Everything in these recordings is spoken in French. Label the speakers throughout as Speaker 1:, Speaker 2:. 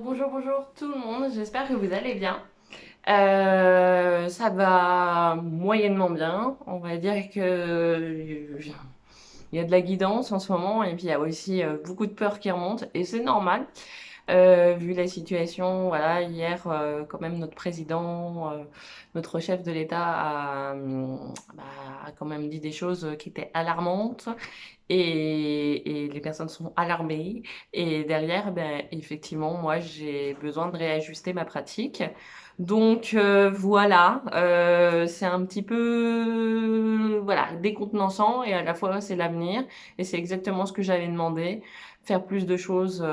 Speaker 1: Bonjour, bonjour tout le monde, j'espère que vous allez bien. Ça va moyennement bien, on va dire que il y a de la guidance en ce moment et puis il y a aussi beaucoup de peur qui remonte et c'est normal. Vu la situation, voilà, hier, quand même, notre président, notre chef de l'État a quand même dit des choses qui étaient alarmantes et les personnes sont alarmées. Et derrière, ben, effectivement, moi, j'ai besoin de réajuster ma pratique. Donc voilà, c'est un petit peu voilà décontenançant et à la fois c'est l'avenir et c'est exactement ce que j'avais demandé, faire plus de choses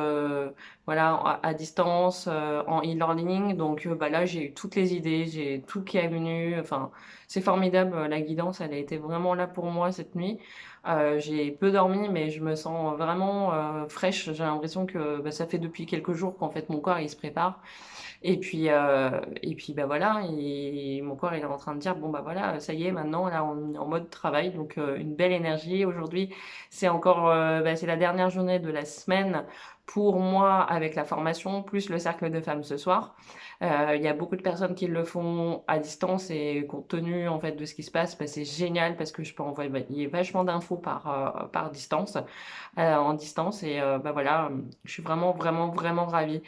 Speaker 1: voilà, à distance, en e-learning. Donc bah là, j'ai eu toutes les idées, j'ai tout qui est venu. Enfin, c'est formidable. La guidance, elle a été vraiment là pour moi cette nuit. J'ai peu dormi, mais je me sens vraiment fraîche. J'ai l'impression que bah, ça fait depuis quelques jours qu'en fait mon corps il se prépare. Et puis bah voilà, et mon corps il est en train de dire bon bah voilà, ça y est, maintenant là on est en mode travail, donc une belle énergie. Aujourd'hui, c'est encore bah, c'est la dernière journée de la semaine pour moi avec la formation, plus le cercle de femmes ce soir. Il y a beaucoup de personnes qui le font à distance et compte tenu en fait de ce qui se passe, bah, c'est génial parce que je peux envoyer vachement d'infos par distance, en distance et bah voilà, je suis vraiment vraiment vraiment ravie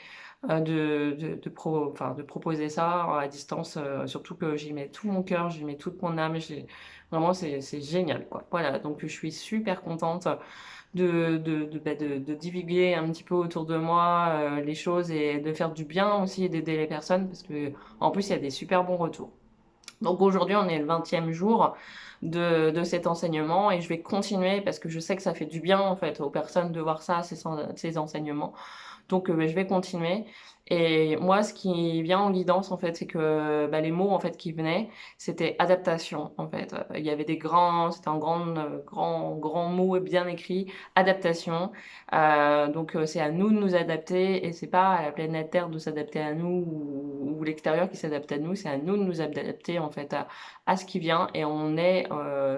Speaker 1: enfin, de proposer ça à distance, surtout que j'y mets tout mon cœur, j'y mets toute mon âme, vraiment c'est génial quoi. Voilà, donc je suis super contente de divulguer un petit peu autour de moi les choses et de faire du bien aussi et d'aider les personnes parce que en plus il y a des super bons retours. Donc aujourd'hui on est le 20e jour de cet enseignement et je vais continuer parce que je sais que ça fait du bien en fait aux personnes de voir ça, ces enseignements. Donc je vais continuer. Et moi, ce qui vient en guidance, en fait, c'est que bah, les mots en fait qui venaient, c'était adaptation. En fait, il y avait c'était un grand mot bien écrit, adaptation. Donc c'est à nous de nous adapter et c'est pas à la planète Terre de s'adapter à nous ou l'extérieur qui s'adapte à nous. C'est à nous de nous adapter en fait à ce qui vient et on est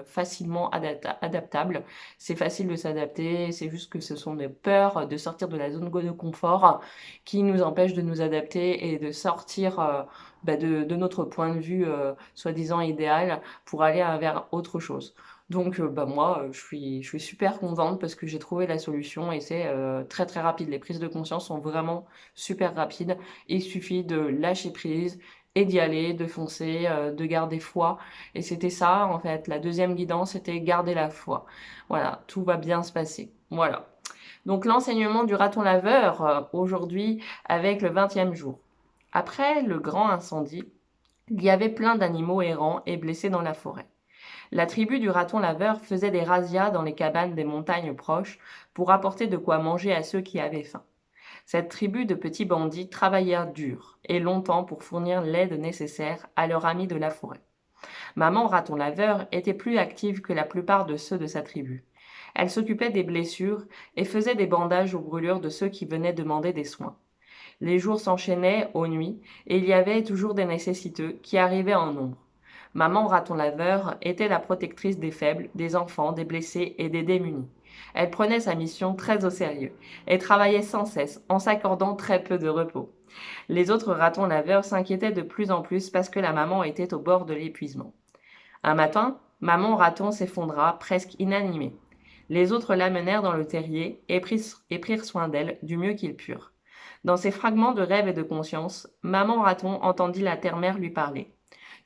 Speaker 1: facilement adaptable. C'est facile de s'adapter, c'est juste que ce sont des peurs de sortir de la zone de confort qui nous empêchent de nous adapter et de sortir bah, de notre point de vue soi-disant idéal pour aller vers autre chose. Donc bah moi je suis super contente parce que j'ai trouvé la solution et c'est très très rapide. Les prises de conscience sont vraiment super rapides. Il suffit de lâcher prise et d'y aller, de foncer, de garder foi. Et c'était ça en fait. La deuxième guidance, c'était garder la foi. Voilà, tout va bien se passer. Voilà. Donc l'enseignement du raton laveur aujourd'hui avec le 20e jour. Après le grand incendie, il y avait plein d'animaux errants et blessés dans la forêt. La tribu du raton laveur faisait des razzias dans les cabanes des montagnes proches pour apporter de quoi manger à ceux qui avaient faim. Cette tribu de petits bandits travaillèrent dur et longtemps pour fournir l'aide nécessaire à leurs amis de la forêt. Maman raton laveur était plus active que la plupart de ceux de sa tribu. Elle s'occupait des blessures et faisait des bandages aux brûlures de ceux qui venaient demander des soins. Les jours s'enchaînaient aux nuits et il y avait toujours des nécessiteux qui arrivaient en nombre. Maman raton laveur était la protectrice des faibles, des enfants, des blessés et des démunis. Elle prenait sa mission très au sérieux et travaillait sans cesse en s'accordant très peu de repos. Les autres ratons laveurs s'inquiétaient de plus en plus parce que la maman était au bord de l'épuisement. Un matin, maman raton s'effondra, presque inanimée. Les autres l'amenèrent dans le terrier et prirent soin d'elle du mieux qu'ils purent. Dans ces fragments de rêve et de conscience, maman raton entendit la terre-mère lui parler.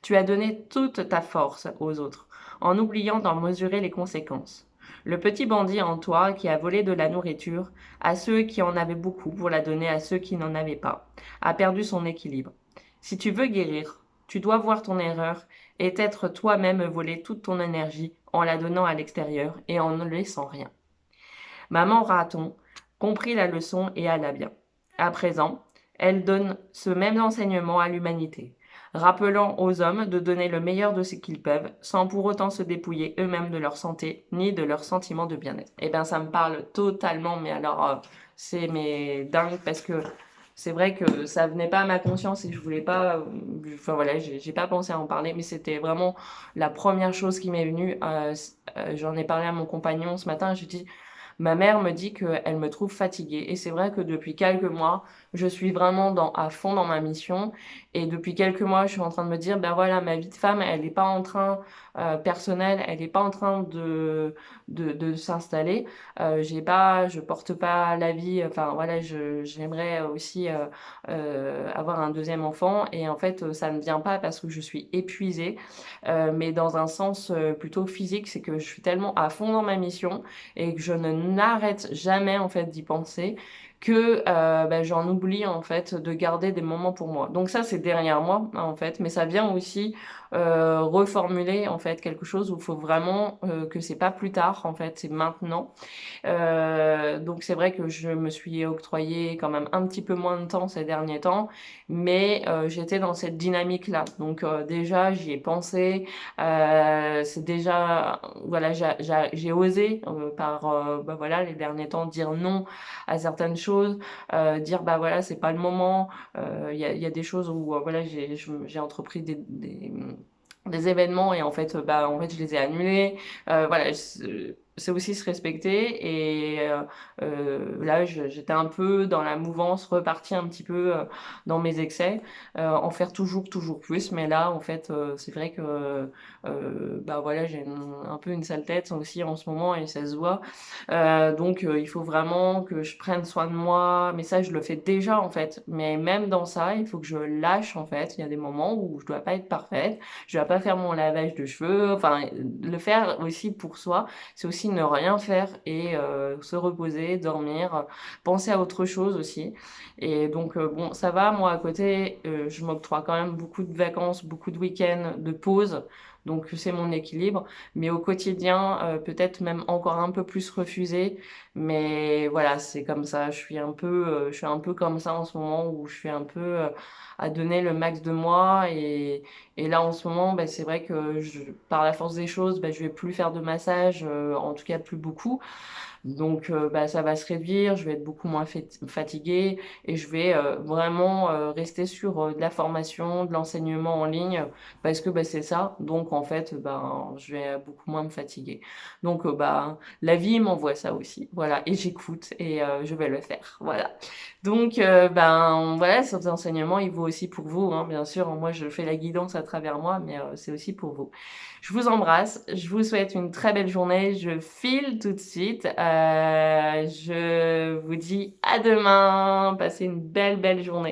Speaker 1: Tu as donné toute ta force aux autres, en oubliant d'en mesurer les conséquences. Le petit bandit en toi qui a volé de la nourriture à ceux qui en avaient beaucoup pour la donner à ceux qui n'en avaient pas, a perdu son équilibre. Si tu veux guérir, tu dois voir ton erreur et t'être toi-même volé toute ton énergie en la donnant à l'extérieur et en ne laissant rien. Maman raton comprit la leçon et alla bien. À présent, elle donne ce même enseignement à l'humanité, rappelant aux hommes de donner le meilleur de ce qu'ils peuvent, sans pour autant se dépouiller eux-mêmes de leur santé ni de leur sentiment de bien-être. Eh bien, ça me parle totalement, mais alors, c'est dingue parce que c'est vrai que ça venait pas à ma conscience et je voulais pas, enfin voilà, j'ai pas pensé à en parler, mais c'était vraiment la première chose qui m'est venue. J'en ai parlé à mon compagnon ce matin, j'ai dit, ma mère me dit qu'elle me trouve fatiguée. Et c'est vrai que depuis quelques mois, je suis vraiment à fond dans ma mission. Et depuis quelques mois, je suis en train de me dire, ben voilà, ma vie de femme, elle n'est pas en train, personnelle, elle n'est pas en train de s'installer. Je porte pas la vie, enfin voilà, j'aimerais aussi avoir un deuxième enfant. Et en fait, ça ne vient pas parce que je suis épuisée, mais dans un sens plutôt physique, c'est que je suis tellement à fond dans ma mission et que je ne n'arrête jamais en fait d'y penser que j'en oublie en fait de garder des moments pour moi. Donc ça c'est derrière moi en fait, mais ça vient aussi reformuler en fait quelque chose où il faut vraiment que c'est pas plus tard en fait, c'est maintenant. Donc c'est vrai que je me suis octroyé quand même un petit peu moins de temps ces derniers temps, mais j'étais dans cette dynamique-là. Donc déjà j'y ai pensé. C'est déjà voilà, j'ai osé voilà les derniers temps dire non à certaines choses, dire bah voilà c'est pas le moment. Il y a des choses où voilà j'ai entrepris des événements et en fait je les ai annulés. Voilà, c'est aussi se respecter et là j'étais un peu dans la mouvance, repartie un petit peu dans mes excès, en faire toujours plus, mais là en fait c'est vrai que bah voilà j'ai un peu une sale tête aussi en ce moment et ça se voit. Donc il faut vraiment que je prenne soin de moi, mais ça je le fais déjà en fait, mais même dans ça il faut que je lâche en fait. Il y a des moments où je dois pas être parfaite, je dois pas faire mon lavage de cheveux, enfin le faire aussi pour soi, c'est aussi ne rien faire et se reposer, dormir, penser à autre chose aussi. Et donc bon ça va, moi à côté je m'octroie quand même beaucoup de vacances, beaucoup de week-ends, de pauses. Donc c'est mon équilibre, mais au quotidien, peut-être même encore un peu plus refusé. Mais voilà, c'est comme ça. Je suis un peu comme ça en ce moment où je suis un peu à donner le max de moi. Et là en ce moment, bah, c'est vrai que par la force des choses, bah, je vais plus faire de massage, en tout cas plus beaucoup. Donc ça va se réduire, je vais être beaucoup moins fatiguée et je vais vraiment rester sur de la formation, de l'enseignement en ligne parce que c'est ça. Donc en fait, je vais beaucoup moins me fatiguer. Donc la vie m'envoie ça aussi. Voilà, et j'écoute et je vais le faire. Voilà. Donc voilà, cet enseignement, il vaut aussi pour vous, hein, bien sûr. Moi, je fais la guidance à travers moi, mais c'est aussi pour vous. Je vous embrasse, je vous souhaite une très belle journée. Je file tout de suite. Je vous dis à demain. Passez une belle journée.